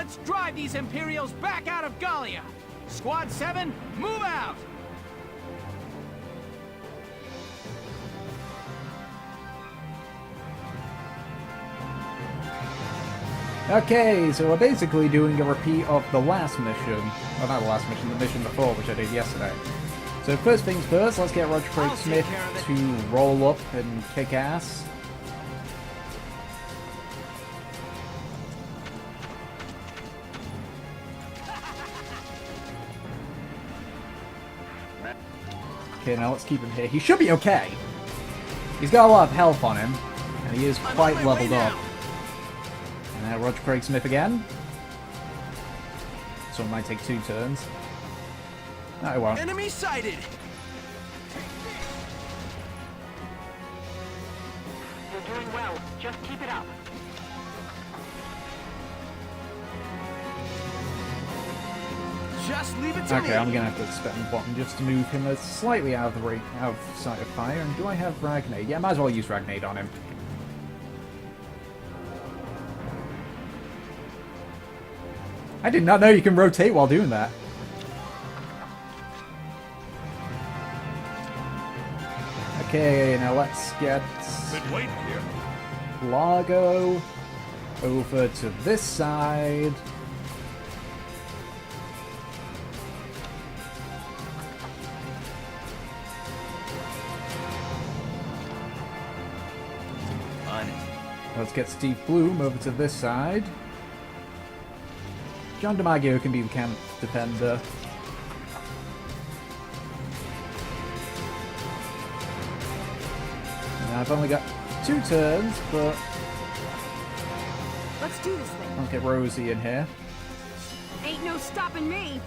Let's drive these Imperials back out of Gallia! Squad 7, move out! Okay, so we're basically doing a repeat of the last mission. Well, not the last mission, the mission before, which I did yesterday. So first things first, let's get Roger Craig Smith to roll up and kick ass. Okay, now let's keep him here. He should be okay. He's got a lot of health on him, and he is quite leveled up. And now Roger Craig Smith again. So it might take 2 turns. No, it won't. Enemy sighted! You're doing well. Just keep it up. Just leave it to me! Okay, I'm gonna have to spend the button just to move him slightly out of the out of sight of fire. And do I have Ragnade? Yeah, might as well use Ragnade on him. I did not know you can rotate while doing that. Okay, now let's get Largo over to this side. Let's get Steve Bloom over to this side. John DiMaggio can be the camp defender. Now I've only got 2 turns, but Let's do this thing. I'll get Rosie in here. Ain't no stopping me.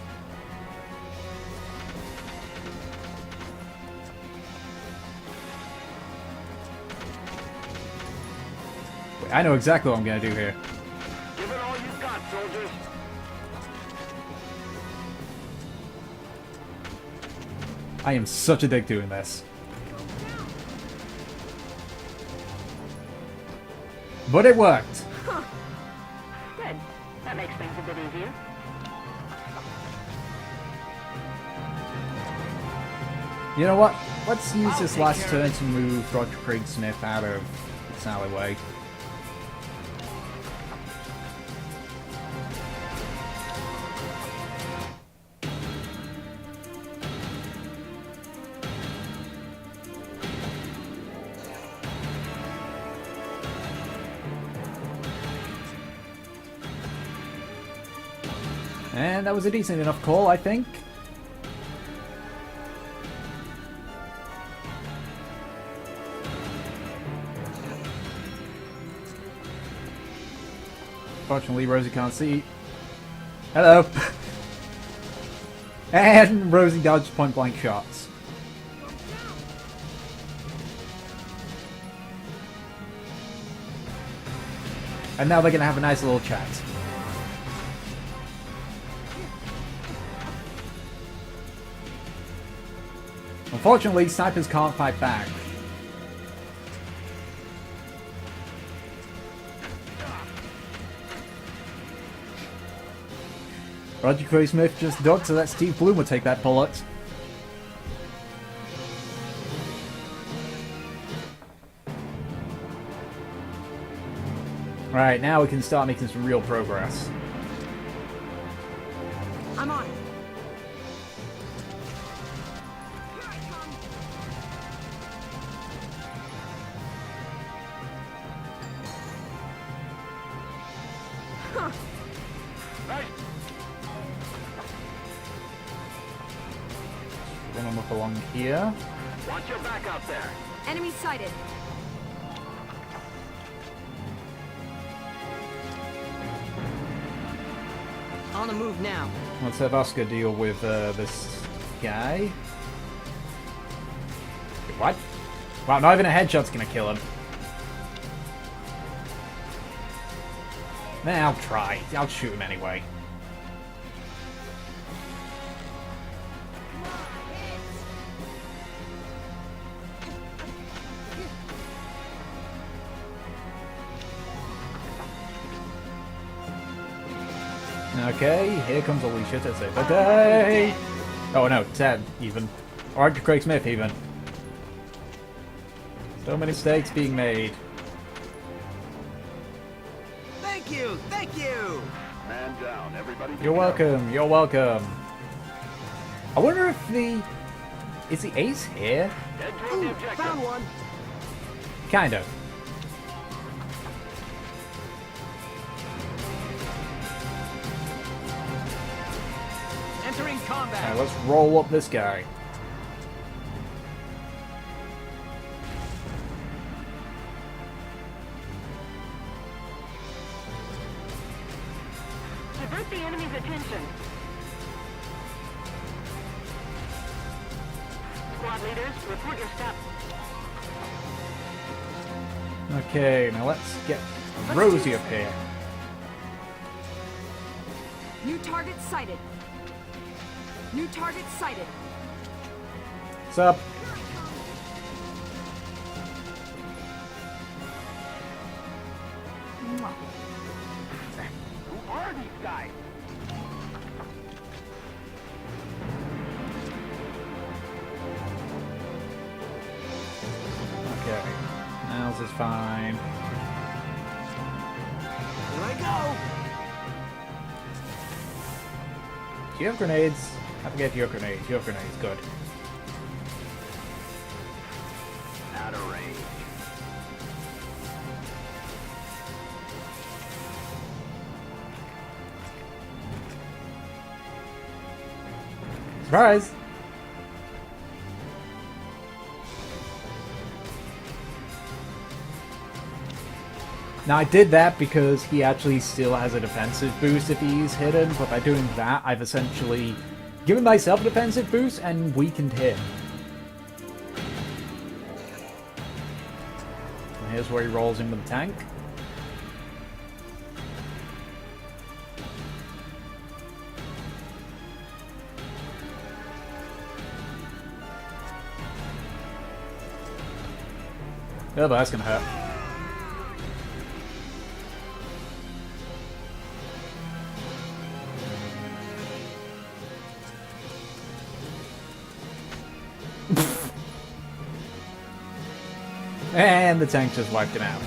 Wait, I know exactly what I'm gonna do here. Give it all you've got, soldiers. I am such a dick doing this. But it worked. Huh. Good. That makes things a bit easier. You know what? Let's use this last turn to move Roger Craig Smith out of this alleyway. And that was a decent enough call, I think. Fortunately, Rosie can't see. Hello! And Rosie dodged point-blank shots. And now they're gonna have a nice little chat. Unfortunately, snipers can't fight back. Roger Craig Smith just ducked so that Steve Bloom would take that bullet. Right, now we can start making some real progress. I'm on it. Huh. Right. Run them up along here. Watch your back out there. Enemy sighted. On the move now. Let's have Oscar deal with this guy. Wait, what? Wow, not even a headshot's gonna kill him. Nah, I'll try. I'll shoot him anyway. Okay, here comes Alicia to save the day. Oh no, Ted even. Or Craig Smith even. So many mistakes being made. Thank you, thank you. Man down, everybody. You're welcome, you're welcome. I wonder if the... Is the ace here? Head toward the objective. Found one. Kind of. Entering combat. Alright, let's roll up this guy. Divert the enemy's attention. Squad leaders, report your steps. Okay, now let's get Rosie up here. New target sighted. New target sighted. What's up? Mwah. Who are these guys? Okay. Now's is fine. Here I go. Do you have grenades? I forget you have grenades. You have grenades, good. Out of range. Surprise! Now I did that because he actually still has a defensive boost if he's hidden, but by doing that I've essentially given myself a defensive boost and weakened him. And here's where he rolls in with the tank. Oh, but that's gonna hurt. And the tank just wiped him out.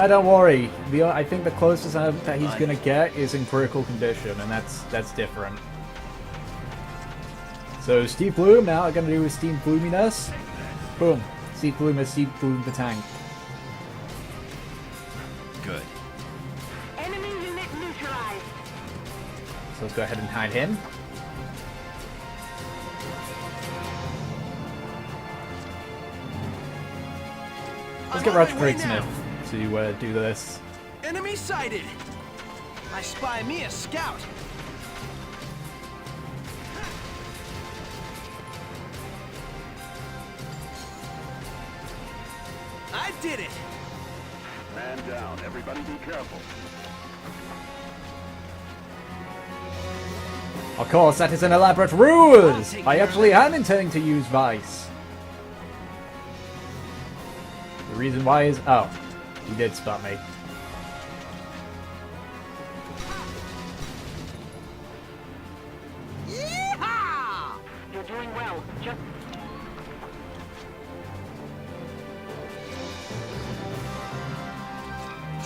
Don't worry. I think the closest that he's gonna get is in critical condition, and that's different. So Steve Bloom, now I'm gonna do his Steve Bloominess. Boom. Steve Bloom has Steve Bloom the tank. Good. Enemy unit neutralized. So let's go ahead and hide him. Let's get Roger Craig Smith to do this. Enemy sighted. I spy me a scout. I did it. Man down, everybody be careful. Of course, that is an elaborate ruse! I actually am intending to use Vice. The reason why is... Oh, he did spot me. Yeehaw! You're doing well.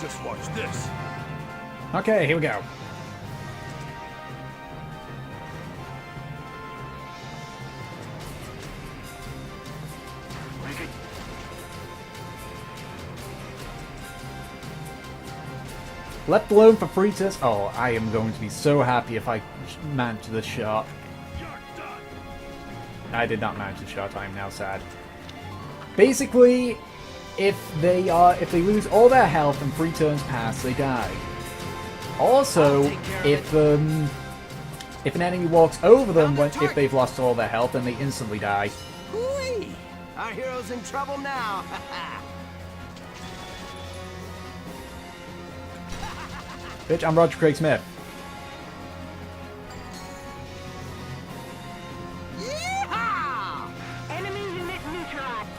Just watch this. Okay, here we go. Left alone for free test. Oh, I am going to be so happy if I manage this shot. I did not manage the shot. I am now sad. Basically, if they lose all their health and 3 turns pass, they die. Also, if an enemy walks over them if they've lost all their health, then they instantly die. Whee! Our hero's in trouble now. Bitch, I'm Roger Craig Smith. Yeehaw! Enemy unit neutralized.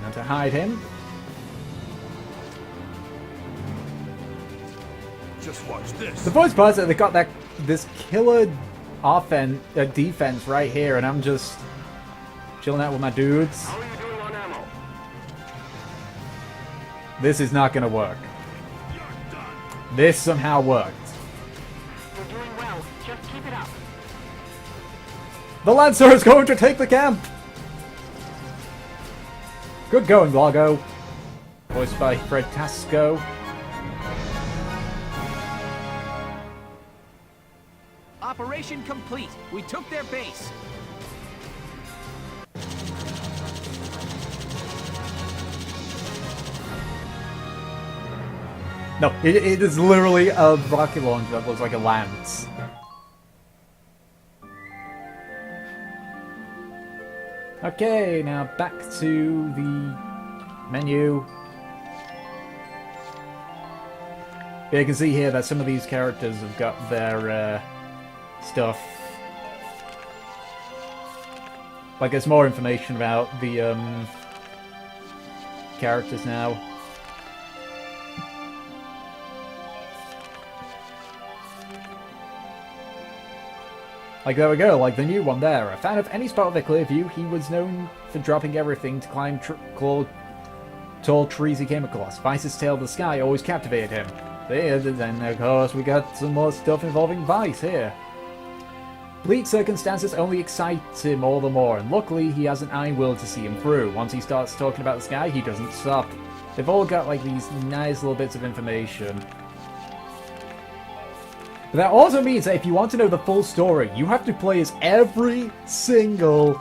Now to hide him. Just watch this. The voice part is that they got this killer defense right here, and I'm just chilling out with my dudes. How are you doing on ammo? This is not gonna work. You're done. This somehow worked. You're doing well. Just keep it up. The Lancer is going to take the camp! Good going, Largo. Voiced by Fred Tasco. Operation complete. We took their base. No, it is literally a rocket launcher that looks like a lance. Okay, now back to the menu. Yeah, you can see here that some of these characters have got their stuff. Like, there's more information about the characters now. Like, there we go, like the new one there. A fan of any spot with a clear view, he was known for dropping everything to climb tall trees he came across. Vice's Tale of the Sky always captivated him. Then, of course, we got some more stuff involving Vice here. Bleak circumstances only excite him all the more, and luckily he has an iron will to see him through. Once he starts talking about the sky, he doesn't stop. They've all got, like, these nice little bits of information. But that also means that if you want to know the full story, you have to play as every single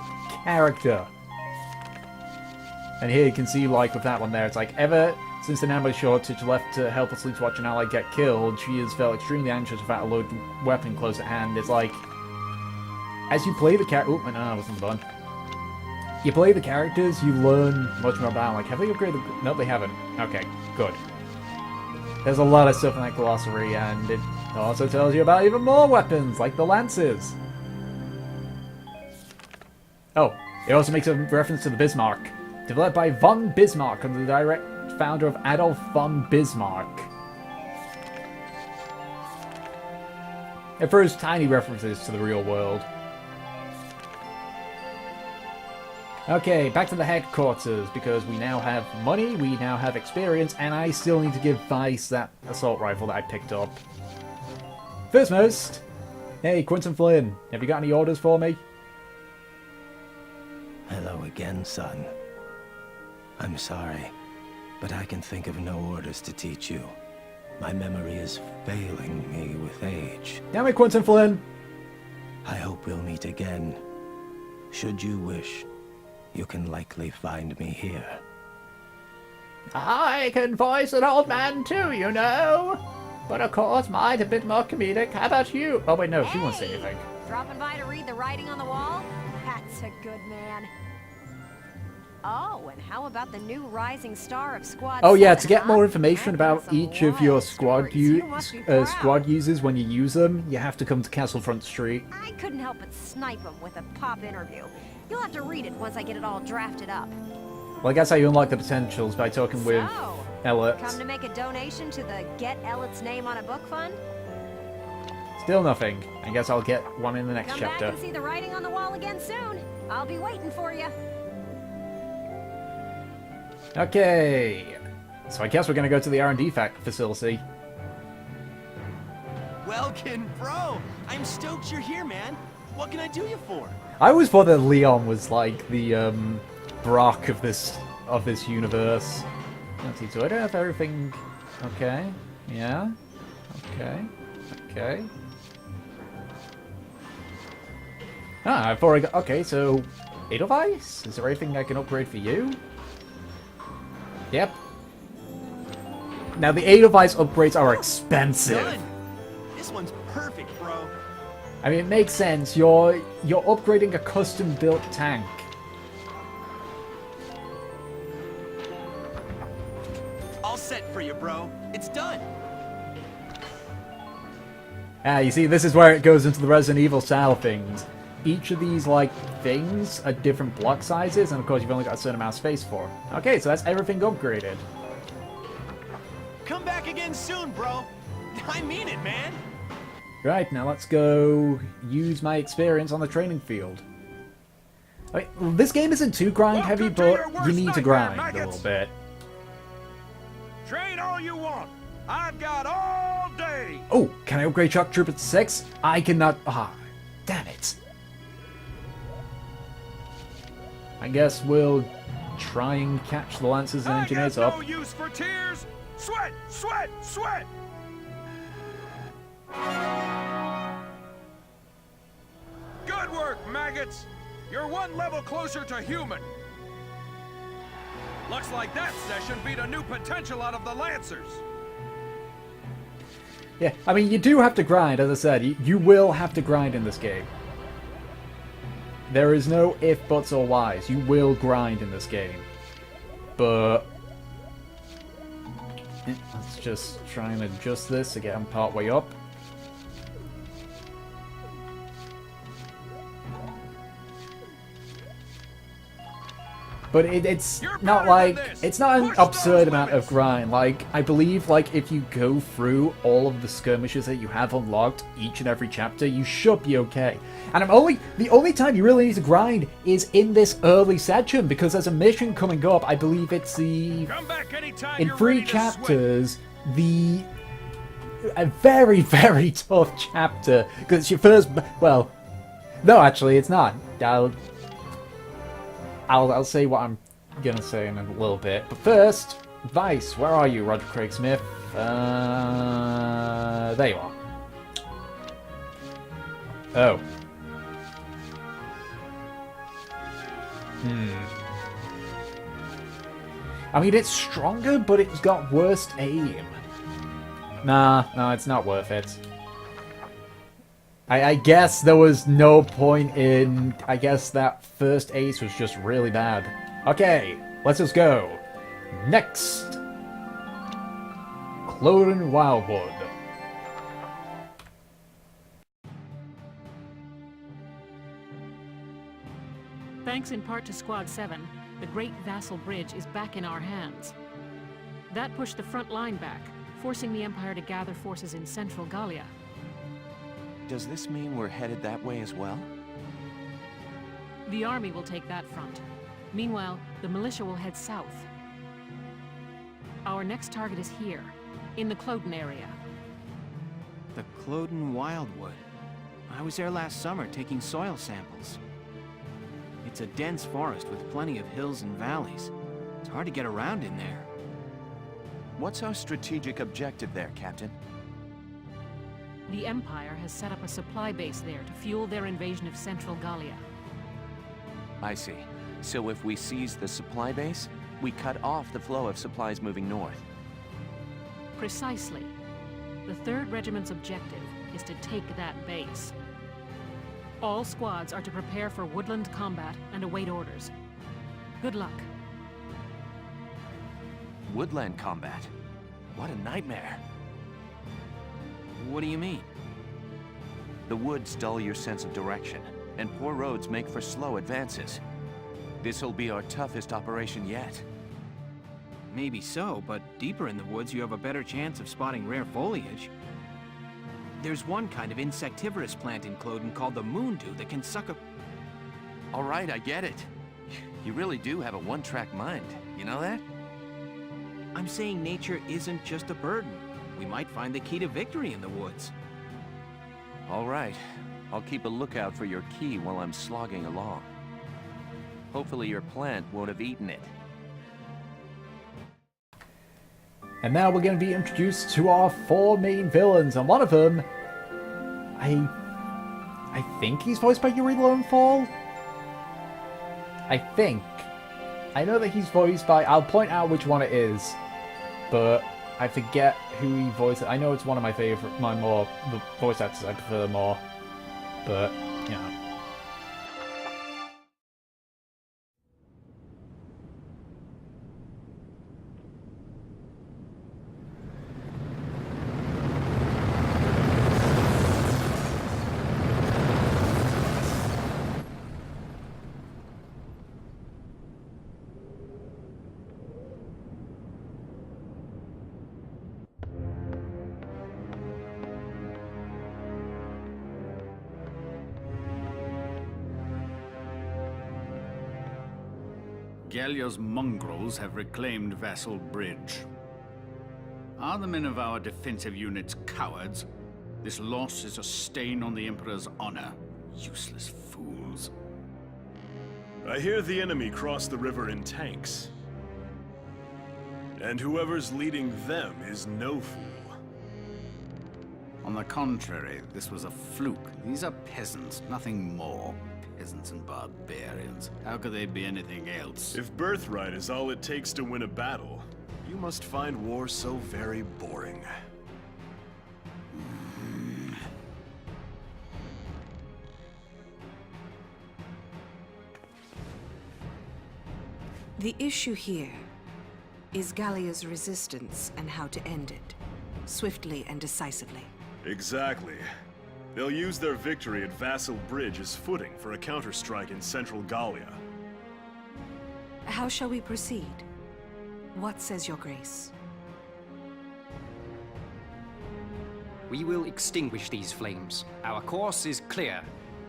character. And here you can see, like, with that one there, it's like, ever since the ammo shortage left to helplessly to watch an ally get killed, she has felt extremely anxious without a loaded weapon close at hand. It's like, as you play the character... Oh, no, that wasn't the button. You play the characters, you learn much more about them. Like, have they upgraded the... No, they haven't. Okay, good. There's a lot of stuff in that glossary, and it also tells you about even more weapons, like the lances. Oh, it also makes a reference to the Bismarck. Developed by von Bismarck under the direct founder of Adolf von Bismarck. It throws tiny references to the real world. Okay, back to the headquarters, because we now have money, we now have experience, and I still need to give Vice that assault rifle that I picked up. First most, hey, Quentin Flynn, have you got any orders for me? Hello again, son. I'm sorry, but I can think of no orders to teach you. My memory is failing me with age. Damn it, Quentin Flynn! I hope we'll meet again. Should you wish, you can likely find me here. I can voice an old man too, you know. But of course, mine's a bit more comedic. How about you? Oh wait, no, she won't say anything. Dropping by to read the writing on the wall? That's a good man. Oh, and how about the new rising star of Squad 7, Oh yeah, to get huh? more information I've about got some each of your wild squad stories. You must be proud. squad users when you use them, you have to come to Castlefront Street. I couldn't help but snipe him with a pop interview. You'll have to read it once I get it all drafted up. Well, I guess how you unlock the potentials by talking with So, Elliot. come to make a donation to the Get Elliot's Name on a Book Fund? Still nothing. I guess I'll get one in the next Come chapter. back and see the writing on the wall again soon. I'll be waiting for you. Okay. So I guess we're gonna go to the R&D facility. Welkin, bro! I'm stoked you're here, man. What can I do you for? I always thought that Leon was like the Brock of this universe. Let's see, so I don't have everything. Okay. Yeah. Okay. Okay. Ah, I've already got. Okay, so Edelweiss? Is there anything I can upgrade for you? Yep. Now the Edelweiss upgrades are expensive. Done. This one's perfect, bro. I mean, it makes sense. You're upgrading a custom-built tank. All set for you, bro. It's done. Ah, you see, this is where it goes into the Resident Evil style things. Each of these, like, things are different block sizes, and of course you've only got a certain amount of space for. Okay, so that's everything upgraded. Come back again soon, bro. I mean it, man. Right, now let's go use my experience on the training field. I mean, this game isn't too grind heavy, Welcome to your but you worst need to nightmare, grind a maggots. little bit. Train all you want. I've got all day. Oh, can I upgrade Shock Trooper to 6? I cannot. Ah, damn it. I guess we'll try and catch the Lancers and I Engineers got up. no use for tears. Sweat, sweat, sweat. Good work, maggots. You're one level closer to human. Looks like that session beat a new potential out of the Lancers. Yeah, I mean, you do have to grind, as I said. You will have to grind in this game. There is no if, buts, or whys. You will grind in this game. But let's just try and adjust this to get them partway up. But it's not like, it's not an absurd amount of grind. Like, I believe, like, if you go through all of the skirmishes that you have unlocked each and every chapter, you should be okay. And the only time you really need to grind is in this early section, because there's a mission coming up. I believe it's the, Come back anytime in you're 3 ready to swim. chapters, a very, very tough chapter, because it's your first, well, no, actually, it's not. I'll say what I'm gonna say in a little bit. But first, Vice, where are you, Roger Craig Smith? There you are. Oh. I mean, it's stronger, but it's got worse aim. Nah, no, it's not worth it. I guess there was no point in... I guess that first ace was just really bad. Okay, let's just go. Next. Kloden Wildwood. Thanks in part to Squad 7, the Great Vassal Bridge is back in our hands. That pushed the front line back, forcing the Empire to gather forces in central Gallia. Does this mean we're headed that way as well? The army will take that front. Meanwhile, the militia will head south. Our next target is here, in the Kloden area. The Kloden Wildwood. I was there last summer taking soil samples. It's a dense forest with plenty of hills and valleys. It's hard to get around in there. What's our strategic objective there, Captain? The Empire has set up a supply base there to fuel their invasion of central Gallia. I see. So if we seize the supply base, we cut off the flow of supplies moving north. Precisely. The 3rd Regiment's objective is to take that base. All squads are to prepare for woodland combat and await orders. Good luck. Woodland combat? What a nightmare. What do you mean? The woods dull your sense of direction, and poor roads make for slow advances. This'll be our toughest operation yet. Maybe so, but deeper in the woods you have a better chance of spotting rare foliage. There's one kind of insectivorous plant in Kloden called the moondew that can suck a... All right, I get it. You really do have a one-track mind, you know that? I'm saying nature isn't just a burden. We might find the key to victory in the woods. All right. I'll keep a lookout for your key while I'm slogging along. Hopefully your plant won't have eaten it. And now we're going to be introduced to our 4 main villains, and one of them, I think he's voiced by Yuri Lowenthal? I think. I know that he's voiced by, I'll point out which one it is, but I forget who he voiced. I know it's one of my favorite, the voice actors I prefer more, but, you know. Gallia's mongrels have reclaimed Vassal Bridge. Are the men of our defensive units cowards? This loss is a stain on the Emperor's honor. Useless fools. I hear the enemy crossed the river in tanks. And whoever's leading them is no fool. On the contrary, this was a fluke. These are peasants, nothing more. Peasants and barbarians. How could they be anything else? If birthright is all it takes to win a battle, you must find war so very boring. The issue here is Gallia's resistance and how to end it, swiftly and decisively. Exactly. They'll use their victory at Vassal Bridge as footing for a counterstrike in central Gallia. How shall we proceed? What says your grace? We will extinguish these flames. Our course is clear.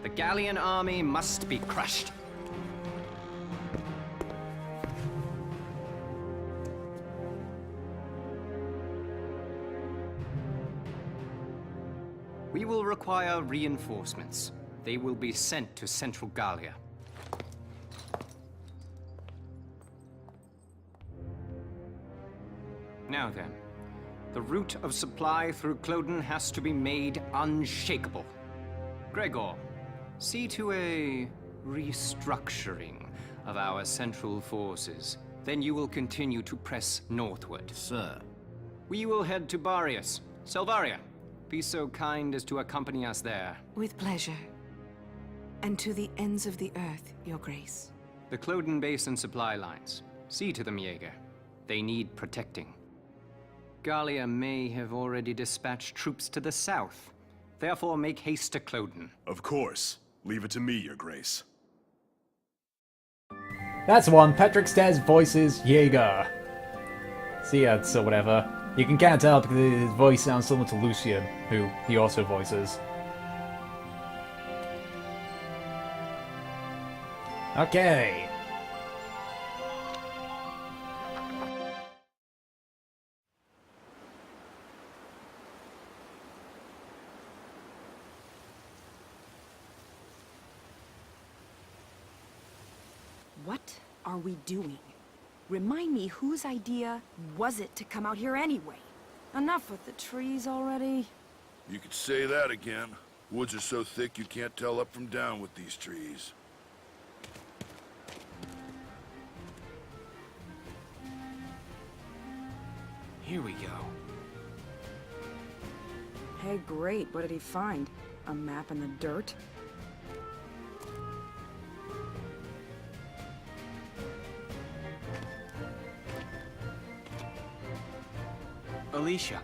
The Gallian army must be crushed. We will require reinforcements. They will be sent to central Gallia. Now then, the route of supply through Kloden has to be made unshakable. Gregor, see to a restructuring of our central forces. Then you will continue to press northward. Sir. We will head to Barius. Selvaria, be so kind as to accompany us there. With pleasure. And to the ends of the earth, your grace. The Kloden Basin supply lines. See to them, Jaeger. They need protecting. Gallia may have already dispatched troops to the south. Therefore, make haste to Kloden. Of course. Leave it to me, your grace. That's the one. Patrick Stairs voices Jaeger. See ya, so whatever. You can kind of tell because his voice sounds similar to Lucian, who he also voices. Okay. What are we doing? Remind me, whose idea was it to come out here anyway? Enough with the trees already. You could say that again. Woods are so thick you can't tell up from down with these trees. Here we go. Hey, great. What did he find? A map in the dirt? Alicia,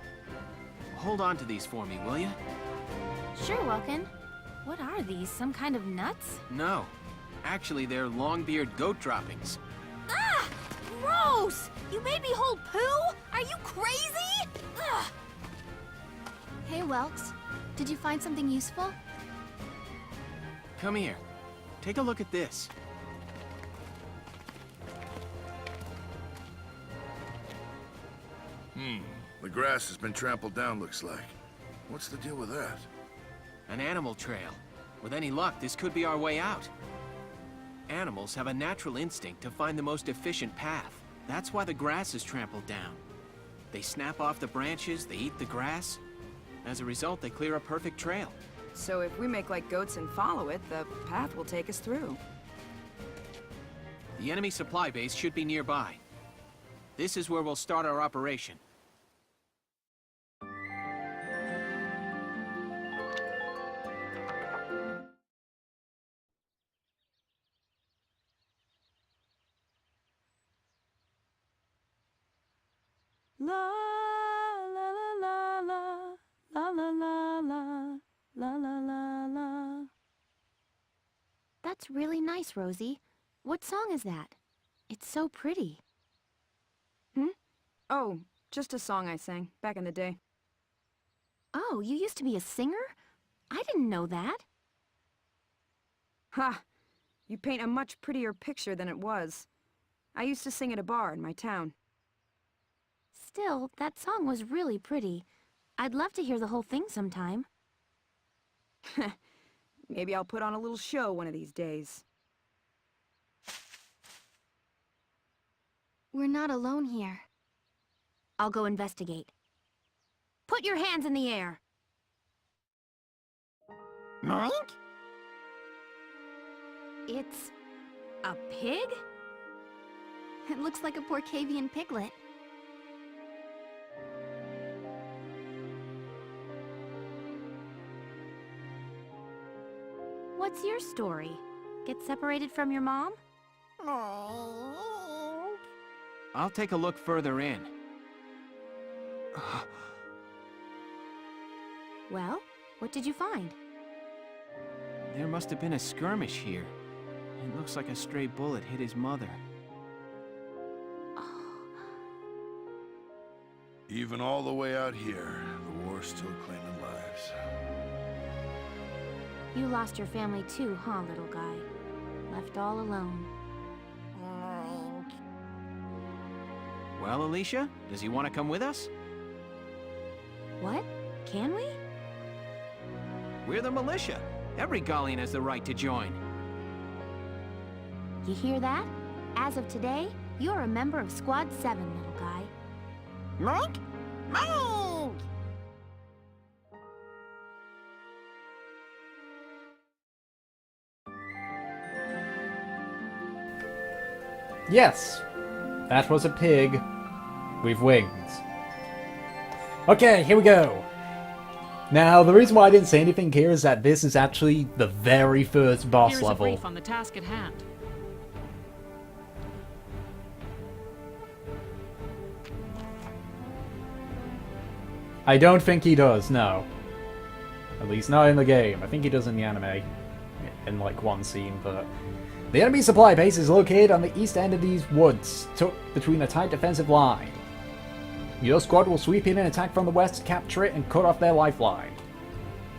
hold on to these for me, will you? Sure, Welkin. What are these, some kind of nuts? No. Actually, they're Longbeard goat droppings. Ah! Gross! You made me hold poo? Are you crazy? Ugh! Hey, Welks. Did you find something useful? Come here. Take a look at this. The grass has been trampled down, looks like. What's the deal with that? An animal trail. With any luck, this could be our way out. Animals have a natural instinct to find the most efficient path. That's why the grass is trampled down. They snap off the branches, they eat the grass. As a result, they clear a perfect trail. So if we make like goats and follow it, the path will take us through. The enemy supply base should be nearby. This is where we'll start our operation. La la la la la la la la la la la la. That's really nice, Rosie. What song is that? It's so pretty. Oh, just a song I sang back in the day. Oh, you used to be a singer? I didn't know that. Ha! You paint a much prettier picture than it was. I used to sing at a bar in my town. Still, that song was really pretty. I'd love to hear the whole thing sometime. Maybe I'll put on a little show one of these days. We're not alone here. I'll go investigate. Put your hands in the air! Mike? It's a pig? It looks like a Porcavian piglet. What's your story? Get separated from your mom? I'll take a look further in. Well, what did you find? There must have been a skirmish here. It looks like a stray bullet hit his mother. Even all the way out here, the war's still claiming lives. You lost your family too, huh, little guy? Left all alone. Well, Alicia, does he want to come with us? What? Can we? We're the militia. Every Gallian has the right to join. You hear that? As of today, you're a member of Squad 7, little guy. Mike? Mike! Yes, that was a pig with wings. Okay, here we go. Now, the reason why I didn't say anything here is that this is actually the very first boss Here's level. a brief on the task at hand. I don't think he does, no. At least not in the game. I think he does in the anime. In like one scene, but... The enemy supply base is located on the east end of these woods, tucked between a tight defensive line. Your squad will sweep in and attack from the west, capture it, and cut off their lifeline.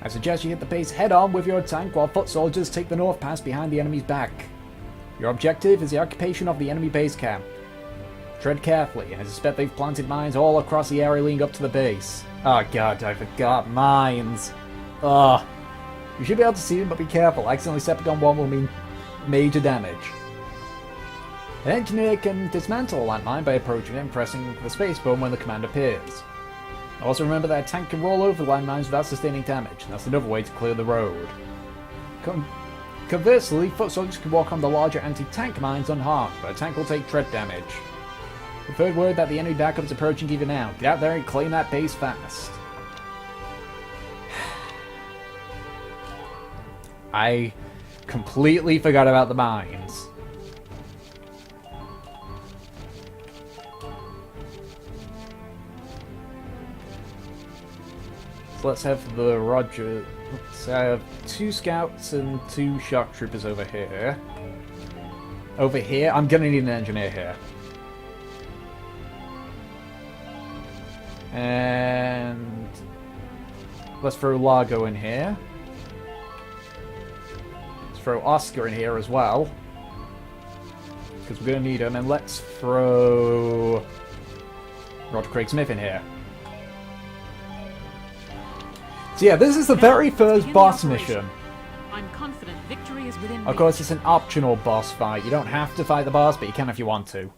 I suggest you hit the base head-on with your tank while foot soldiers take the north pass behind the enemy's back. Your objective is the occupation of the enemy base camp. Tread carefully, and I suspect they've planted mines all across the area leading up to the base. Oh god, I forgot mines. Ugh. You should be able to see them, but be careful. Accidentally stepping on one will mean major damage. An engineer can dismantle a landmine by approaching it and pressing the space button when the command appears. Also remember that a tank can roll over landmines without sustaining damage, and that's another way to clear the road. Conversely, foot soldiers can walk on the larger anti-tank mines unharmed, but a tank will take tread damage. The third word that the enemy backup is approaching even now. Get out there and claim that base fast. I completely forgot about the mines. So let's have the Roger. Let's have 2 scouts and 2 shock troopers over here. Over here, I'm gonna need an engineer here. And let's throw Largo in here. Let's throw Oscar in here as well, because we're going to need him. And let's throw Roger Craig Smith in here. So yeah, this is the very first boss mission. I'm confident victory is within Of course, it's an optional boss fight. You don't have to fight the boss, but you can if you want to.